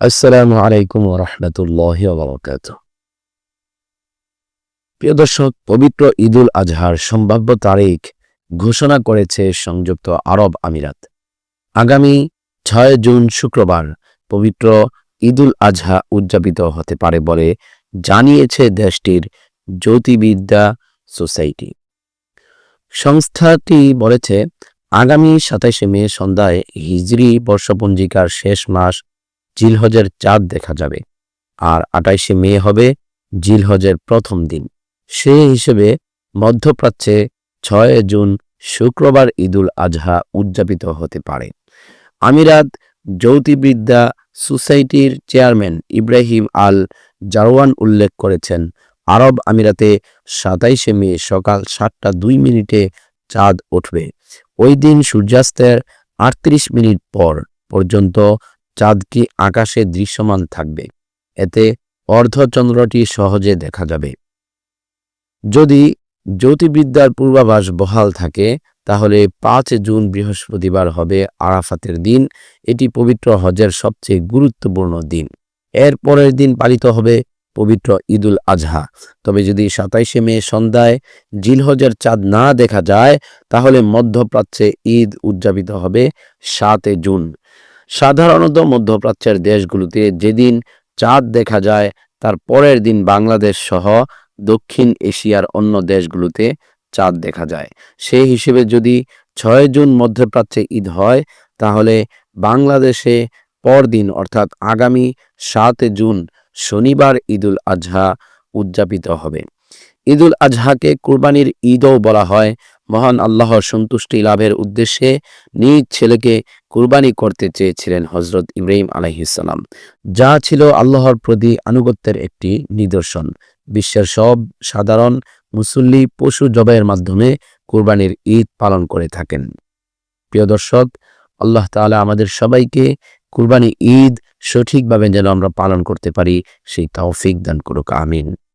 আসসালামু আলাইকুম ওয়া রাহমাতুল্লাহি ওয়া বারাকাতুহু। প্রিয় দর্শক, পবিত্র ঈদুল আজহার সম্ভাব্য তারিখ ঘোষণা করেছে সংযুক্ত আরব আমিরাত। আগামী ৬ জুন শুক্রবার পবিত্র ঈদুল আজহা উদযাপিত হতে পারে বলে জানিয়েছে দেশটির জ্যোতির্বিদ্যা সোসাইটি। সংস্থাটি বলেছে, আগামী ২৭শে মে সন্ধ্যায় হিজরি বর্ষপঞ্জিকার শেষ মাস জিলহজের চাঁদ দেখা যাবে, আর ২৮শে মে হবে জিলহজের প্রথম দিন। সে হিসেবে মধ্যপ্রাচ্যে ৬ জুন শুক্রবার ঈদুল আজহা উদযাপিত হতে পারে। আমিরাত জ্যোতির্বিদ্যা সোসাইটির চেয়ারম্যান ইব্রাহিম আল জারওয়ান উল্লেখ করেছেন, আরব আমিরাতে ২৭শে মে সকাল ৭টা ২ মিনিটে চাঁদ উঠবে। ওই দিন সূর্যাস্তের ৩৮ মিনিট পর পর্যন্ত চাঁদটি আকাশে দৃশ্যমান থাকবে। এতে অর্ধচন্দ্রটি সহজে দেখা যাবে। যদি জ্যোতির্বিদ্যার পূর্বাভাস বহাল থাকে, তাহলে ৫ জুন বৃহস্পতিবার হবে আরাফাতের দিন। এটি পবিত্র হজের সবচেয়ে গুরুত্বপূর্ণ দিন। এর পরের দিন পালিত হবে পবিত্র ঈদুল আজহা। তবে যদি ২৭শে মে সন্ধ্যায় জিলহজের চাঁদ না দেখা যায়, তাহলে মধ্যপ্রাচ্যে ঈদ উদযাপিত হবে ৭ জুন। সাধারণত মধ্যপ্রাচ্যের দেশগুলোতে যেদিন চাঁদ দেখা যায়, তার পরের দিন বাংলাদেশ সহ দক্ষিণ এশিয়ার অন্য দেশগুলোতে চাঁদ দেখা যায়। সেই হিসেবে যদি ৬ জুন মধ্যপ্রাচ্যে ঈদ হয়, তাহলে বাংলাদেশে পরদিন অর্থাৎ আগামী ৭ জুন শনিবার ঈদুল আজহা উদযাপিত হবে। ঈদুল আজহাকে কুরবানির ঈদও বলা হয়। মহান আল্লাহর সন্তুষ্টি লাভের উদ্দেশ্যে নিজ ছেলেকে কুরবানি করতে চেয়েছিলেন হযরত ইব্রাহিম আলাইহিস সালাম, যা ছিল আল্লাহর প্রতি আনুগত্যের একটি নিদর্শন। বিশ্বের সব সাধারণ মুসল্লি পশু জবাইয়ের মাধ্যমে কুরবানির ঈদ পালন করে থাকেন। প্রিয় দর্শক, আল্লাহ তাআলা আমাদের সবাইকে কুরবানি ঈদ সঠিকভাবে যেন আমরা পালন করতে পারি, সেই তৌফিক দান করুক। আমিন।